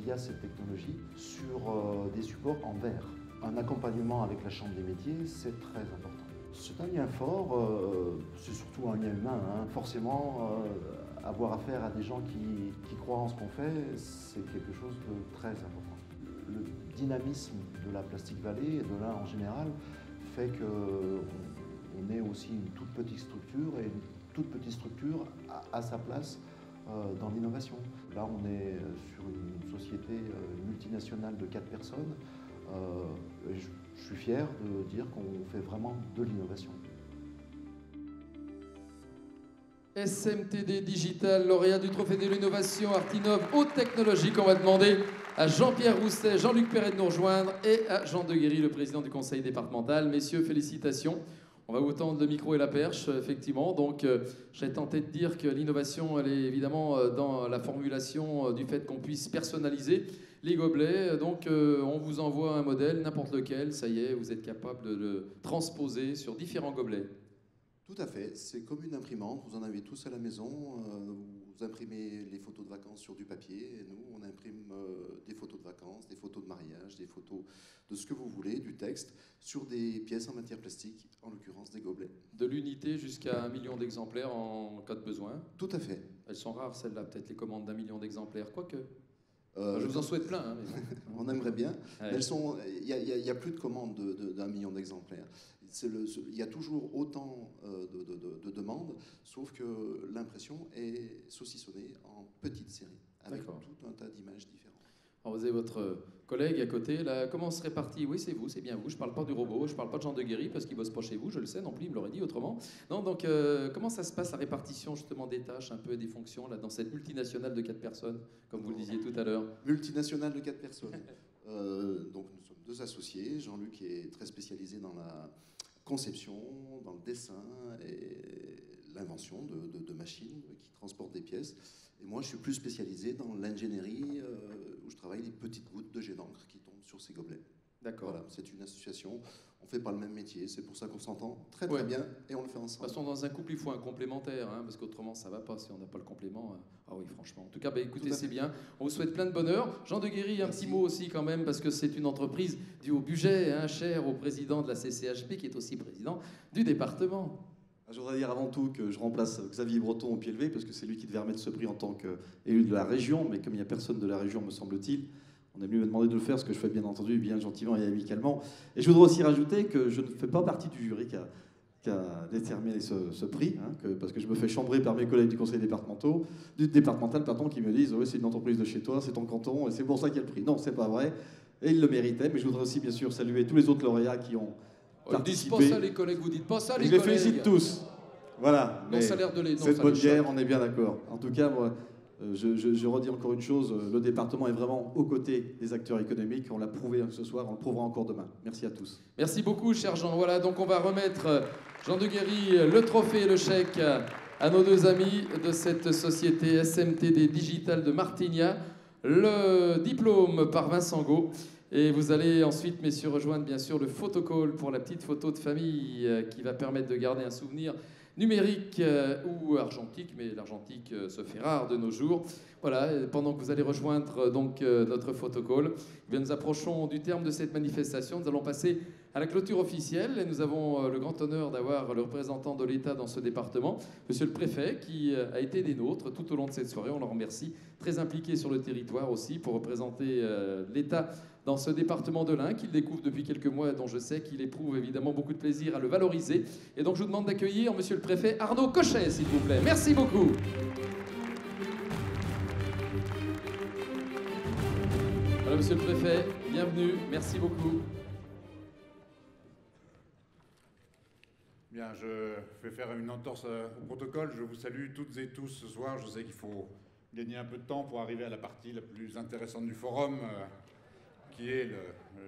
via cette technologie sur des supports en verre. Un accompagnement avec la Chambre des métiers, c'est très important. C'est un lien fort, c'est surtout un lien humain. Hein. Forcément, avoir affaire à des gens qui croient en ce qu'on fait, c'est quelque chose de très important. Le dynamisme de la Plastic Valley et de l'Ain en général fait qu'on est aussi une toute petite structure et une toute petite structure a sa place dans l'innovation. Là, on est sur une société multinationale de 4 personnes. Je suis fier de dire qu'on fait vraiment de l'innovation. SMTD Digital, lauréat du Trophée de l'innovation Artinov Haute Technologique. On va demander à Jean-Pierre Rousset, Jean-Luc Perret de nous rejoindre et à Jean Deguéry, le président du conseil départemental. Messieurs, félicitations. On va vous tendre le micro et la perche, effectivement. Donc, j'ai tenté de dire que l'innovation, elle est évidemment dans la formulation du fait qu'on puisse personnaliser les gobelets. Donc, on vous envoie un modèle, n'importe lequel. Ça y est, vous êtes capable de le transposer sur différents gobelets. Tout à fait, c'est comme une imprimante, vous en avez tous à la maison, vous imprimez les photos de vacances sur du papier, et nous on imprime des photos de vacances, des photos de mariage, des photos de ce que vous voulez, du texte, sur des pièces en matière plastique, en l'occurrence des gobelets. De l'unité jusqu'à 1 million d'exemplaires en cas de besoin. Tout à fait. Elles sont rares celles-là, peut-être les commandes d'1 million d'exemplaires, quoique. Je vous en souhaite plein. Hein, mais... on aimerait bien. Ouais. Il n'y a plus de commandes d'1 million d'exemplaires. Il y a toujours autant de demandes, sauf que l'impression est saucissonnée en petites séries, avec tout un tas d'images différentes. Alors vous avez votre collègue à côté, là, comment on se répartit? Oui, c'est vous, c'est bien vous. Je ne parle pas du robot, je ne parle pas de Jean Deguéry, parce qu'il ne bosse pas chez vous, je le sais, non plus, il me l'aurait dit autrement. Non, donc, comment ça se passe, la répartition justement des tâches, un peu, et des fonctions, là, dans cette multinationale de 4 personnes, comme vous le disiez tout à l'heure? Multinationale de 4 personnes. Donc nous sommes 2 associés, Jean-Luc est très spécialisé dans la conception, dans le dessin et l'invention de machines qui transportent des pièces. Et moi, je suis plus spécialisé dans l'ingénierie, où je travaille les petites gouttes de jet d'encre qui tombent sur ces gobelets. D'accord. Voilà, c'est une association. On ne fait pas le même métier, c'est pour ça qu'on s'entend très très bien et on le fait ensemble. De toute façon, dans un couple, il faut un complémentaire, hein, parce qu'autrement, ça ne va pas si on n'a pas le complément. Ah oui, franchement. En tout cas, bah, écoutez, c'est bien. On vous souhaite plein de bonheur. Jean Deguéry, un petit mot aussi quand même, parce que c'est une entreprise due au budget, hein, cher au président de la CCHP, qui est aussi président du département. Je voudrais dire avant tout que je remplace Xavier Breton au pied levé, parce que c'est lui qui devait remettre ce prix en tant qu'élu de la région, mais comme il n'y a personne de la région, me semble-t-il, on est venu me demander de le faire, ce que je fais bien entendu, bien gentiment et amicalement. Et je voudrais aussi rajouter que je ne fais pas partie du jury qui a déterminé ce prix, hein, parce que je me fais chambrer par mes collègues du conseil départemental qui me disent oui, c'est une entreprise de chez toi, c'est ton canton, et c'est pour ça qu'il y a le prix. Non, c'est pas vrai, et ils le méritaient, mais je voudrais aussi bien sûr saluer tous les autres lauréats qui ont participé. Dites pas ça les collègues, vous dites pas ça les je collègues. Je les félicite tous. Voilà. Non, ça a l'air de les... Cette bonne guerre, on est bien d'accord. En tout cas, moi, je redis encore une chose, le département est vraiment aux côtés des acteurs économiques. On l'a prouvé ce soir, on le prouvera encore demain. Merci à tous. Merci beaucoup, cher Jean. Voilà, donc on va remettre, Jean Deguéry, le trophée et le chèque à nos 2 amis de cette société SMTD Digital de Martigna. Le diplôme par Vincent Gault. Et vous allez ensuite, messieurs, rejoindre bien sûr le photocall pour la petite photo de famille qui va permettre de garder un souvenir numérique ou argentique, mais l'argentique se fait rare de nos jours. Voilà, pendant que vous allez rejoindre donc notre photocall, eh bien, nous approchons du terme de cette manifestation. Nous allons passer à la clôture officielle et nous avons le grand honneur d'avoir le représentant de l'État dans ce département, monsieur le préfet, qui a été des nôtres tout au long de cette soirée. On le remercie, très impliqué sur le territoire aussi pour représenter l'État dans ce département de l'Ain qu'il découvre depuis quelques mois, dont je sais qu'il éprouve évidemment beaucoup de plaisir à le valoriser. Et donc je vous demande d'accueillir monsieur le préfet Arnaud Cochet, s'il vous plaît. Merci beaucoup. Voilà, monsieur le préfet, bienvenue, merci beaucoup. Bien, je vais faire une entorse au protocole. Je vous salue toutes et tous ce soir. Je sais qu'il faut gagner un peu de temps pour arriver à la partie la plus intéressante du forum, qui est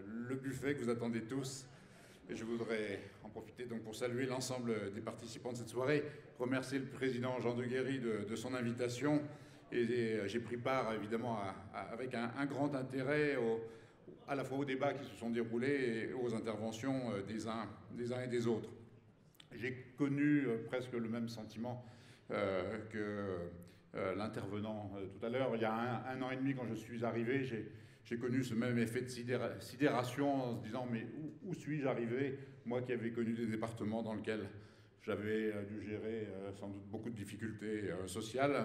le buffet que vous attendez tous. Et je voudrais en profiter donc pour saluer l'ensemble des participants de cette soirée, remercier le président Jean de Guéry de son invitation. Et j'ai pris part évidemment avec un grand intérêt à la fois aux débats qui se sont déroulés et aux interventions des uns et des autres. J'ai connu presque le même sentiment que l'intervenant tout à l'heure. Il y a un an et demi, quand je suis arrivé, j'ai connu ce même effet de sidération en se disant mais où suis-je arrivé, moi qui avais connu des départements dans lesquels j'avais dû gérer sans doute beaucoup de difficultés sociales.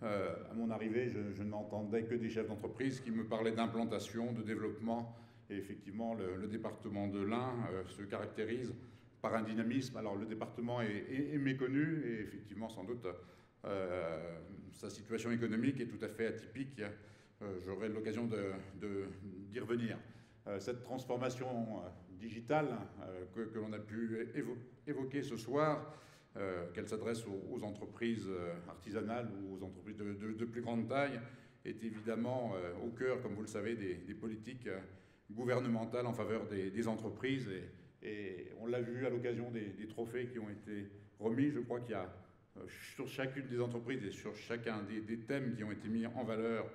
À mon arrivée, je n'entendais que des chefs d'entreprise qui me parlaient d'implantation, de développement. Et effectivement, le département de l'Ain se caractérise par un dynamisme. Alors le département est méconnu et effectivement, sans doute, sa situation économique est tout à fait atypique. J'aurai l'occasion d'y revenir. Cette transformation digitale que l'on a pu évoquer ce soir, qu'elle s'adresse aux entreprises artisanales ou aux entreprises de plus grande taille, est évidemment au cœur, comme vous le savez, des politiques gouvernementales en faveur des entreprises. Et on l'a vu à l'occasion des trophées qui ont été remis. Je crois qu'il y a sur chacune des entreprises et sur chacun des thèmes qui ont été mis en valeur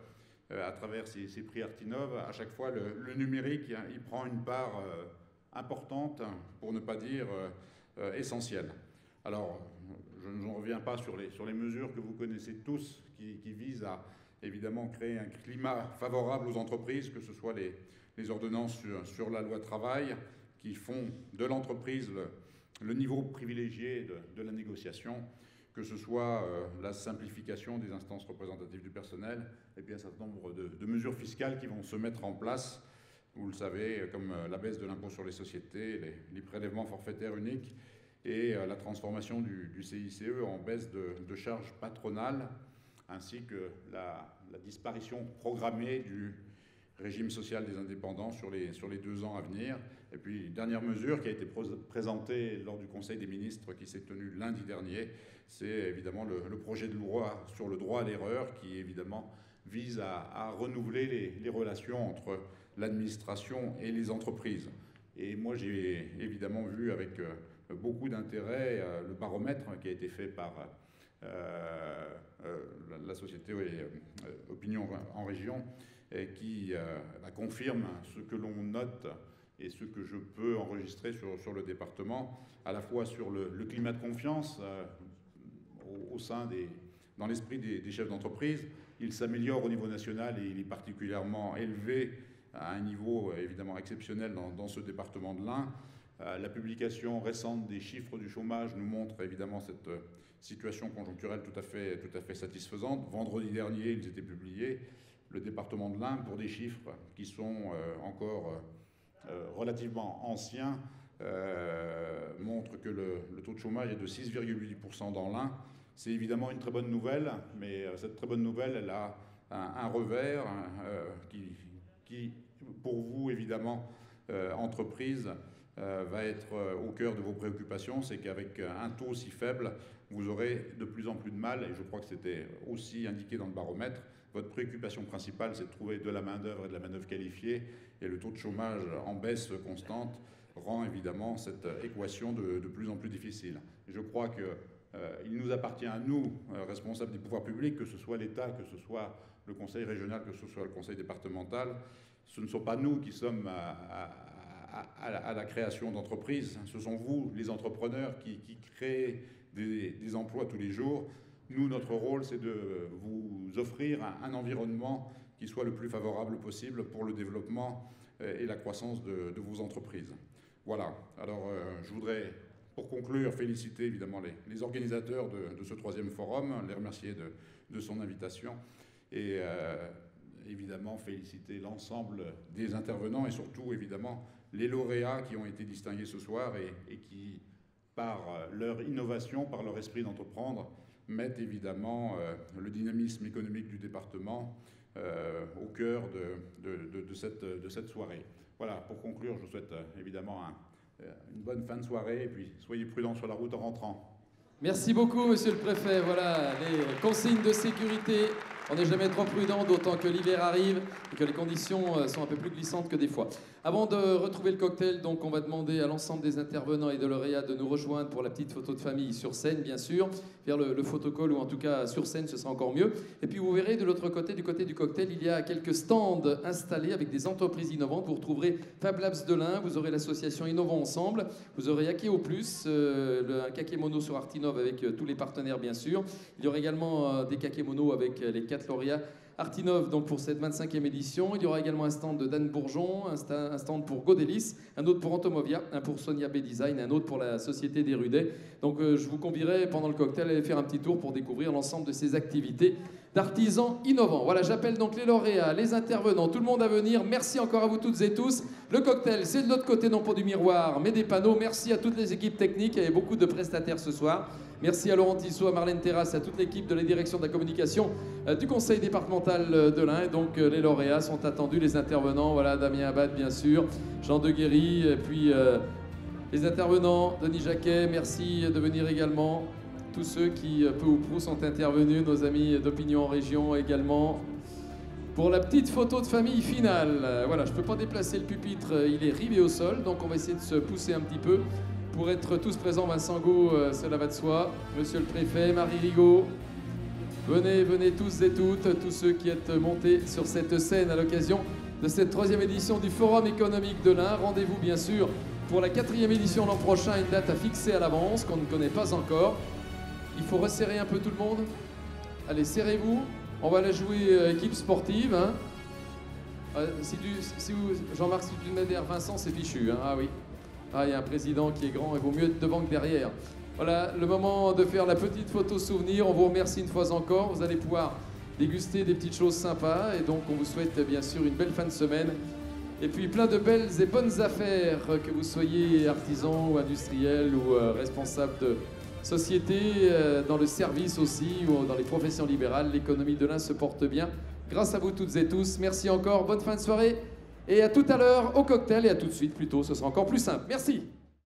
à travers ces prix Artinov, à chaque fois le numérique il prend une part importante, pour ne pas dire essentielle. Alors, je n'en reviens pas sur les mesures que vous connaissez tous, qui visent à évidemment créer un climat favorable aux entreprises, que ce soit les ordonnances sur la loi travail, qui font de l'entreprise le niveau privilégié de la négociation, que ce soit la simplification des instances représentatives du personnel, et puis un certain nombre de mesures fiscales qui vont se mettre en place, vous le savez, comme la baisse de l'impôt sur les sociétés, les prélèvements forfaitaires uniques, et la transformation du CICE en baisse de charges patronales, ainsi que la disparition programmée du régime social des indépendants sur les 2 ans à venir. Et puis, dernière mesure qui a été présentée lors du Conseil des ministres qui s'est tenu lundi dernier, c'est évidemment le projet de loi sur le droit à l'erreur qui, évidemment, vise à renouveler les relations entre l'administration et les entreprises. Et moi, j'ai évidemment vu avec beaucoup d'intérêt le baromètre qui a été fait par la société Opinion en région, et qui confirme ce que l'on note et ce que je peux enregistrer sur le département, à la fois sur le climat de confiance dans l'esprit des chefs d'entreprise. Il s'améliore au niveau national et il est particulièrement élevé à un niveau évidemment exceptionnel dans ce département de l'Ain. La publication récente des chiffres du chômage nous montre évidemment cette situation conjoncturelle tout à fait satisfaisante. Vendredi dernier, ils étaient publiés. Le département de l'Ain, pour des chiffres qui sont encore relativement anciens, montre que le taux de chômage est de 6,8% dans l'Ain. C'est évidemment une très bonne nouvelle, mais cette très bonne nouvelle, elle a un revers qui, pour vous, évidemment, entreprise, va être au cœur de vos préoccupations. C'est qu'avec un taux si faible, vous aurez de plus en plus de mal, et je crois que c'était aussi indiqué dans le baromètre. Votre préoccupation principale, c'est de trouver de la main-d'œuvre et de la main-d'œuvre qualifiée, et le taux de chômage en baisse constante rend évidemment cette équation de plus en plus difficile. Et je crois qu'il nous appartient à nous, responsables des pouvoirs publics, que ce soit l'État, que ce soit le Conseil régional, que ce soit le Conseil départemental. Ce ne sont pas nous qui sommes à la création d'entreprises, ce sont vous, les entrepreneurs, qui créez des emplois tous les jours. Nous, notre rôle, c'est de vous offrir un environnement qui soit le plus favorable possible pour le développement et la croissance de vos entreprises. Voilà. Alors, je voudrais, pour conclure, féliciter évidemment les organisateurs de ce 3e forum, les remercier de son invitation et évidemment féliciter l'ensemble des intervenants et surtout, évidemment, les lauréats qui ont été distingués ce soir et qui, par leur innovation, par leur esprit d'entreprendre, mettent évidemment le dynamisme économique du département au cœur de cette soirée. Voilà, pour conclure, je vous souhaite évidemment une bonne fin de soirée et puis soyez prudents sur la route en rentrant. Merci beaucoup, monsieur le préfet. Voilà, les consignes de sécurité On n'est jamais trop prudent, d'autant que l'hiver arrive et que les conditions sont un peu plus glissantes que des fois. Avant de retrouver le cocktail, donc, on va demander à l'ensemble des intervenants et de lauréats de nous rejoindre pour la petite photo de famille sur scène, bien sûr, vers le photocall, ou en tout cas sur scène, ce sera encore mieux. Et puis vous verrez de l'autre côté, du côté du cocktail, il y a quelques stands installés avec des entreprises innovantes. Vous retrouverez Fab Labs de l'Ain, vous aurez l'association Innovons Ensemble, vous aurez Akeo Plus, un kakémono sur Artinov avec tous les partenaires, bien sûr. Il y aura également des kakémonos avec les 4 lauréats Artinov, donc pour cette 25e édition. Il y aura également un stand de Dan Bourgeon, un stand pour Godelis, un autre pour Antomovia, un pour Sonia B Design, un autre pour la Société des Rudets. Donc je vous convierai pendant le cocktail à aller faire un petit tour pour découvrir l'ensemble de ces activités d'artisans innovants. Voilà, j'appelle donc les lauréats, les intervenants, tout le monde à venir. Merci encore à vous toutes et tous. Le cocktail, c'est de l'autre côté, non pas du miroir, mais des panneaux. Merci à toutes les équipes techniques. Il y avait beaucoup de prestataires ce soir. Merci à Laurent Tissot, à Marlène Terrasse, à toute l'équipe de la direction de la communication du conseil départemental de l'Ain. Et donc les lauréats sont attendus, les intervenants. Voilà, Damien Abad, bien sûr, Jean Deguéry, et puis les intervenants, Denis Jacquet, merci de venir également. Tous ceux qui, peu ou prou, sont intervenus, nos amis d'Opinion en Région également. Pour la petite photo de famille finale, voilà, je ne peux pas déplacer le pupitre, il est rivé au sol, donc on va essayer de se pousser un petit peu pour être tous présents. Vincent Gault, cela va de soi. Monsieur le préfet, Marie Rigaud, venez, venez tous et toutes, tous ceux qui êtes montés sur cette scène à l'occasion de cette 3e édition du Forum économique de l'Ain. Rendez-vous bien sûr pour la 4e édition l'an prochain, une date à fixer à l'avance qu'on ne connaît pas encore. Il faut resserrer un peu tout le monde. Allez, serrez-vous. On va la jouer équipe sportive. Hein. Jean-Marc, si tu m'aides, Vincent, c'est fichu. Hein. Ah oui. Ah, il y a un président qui est grand, il vaut mieux être devant que derrière. Voilà, le moment de faire la petite photo souvenir. On vous remercie une fois encore. Vous allez pouvoir déguster des petites choses sympas. Et donc, on vous souhaite bien sûr une belle fin de semaine. Et puis plein de belles et bonnes affaires, que vous soyez artisan ou industriel ou responsable de société, dans le service aussi, ou dans les professions libérales. L'économie de l'Ain se porte bien. Grâce à vous toutes et tous. Merci encore, bonne fin de soirée. Et à tout à l'heure au cocktail, et à tout de suite plutôt, ce sera encore plus simple. Merci.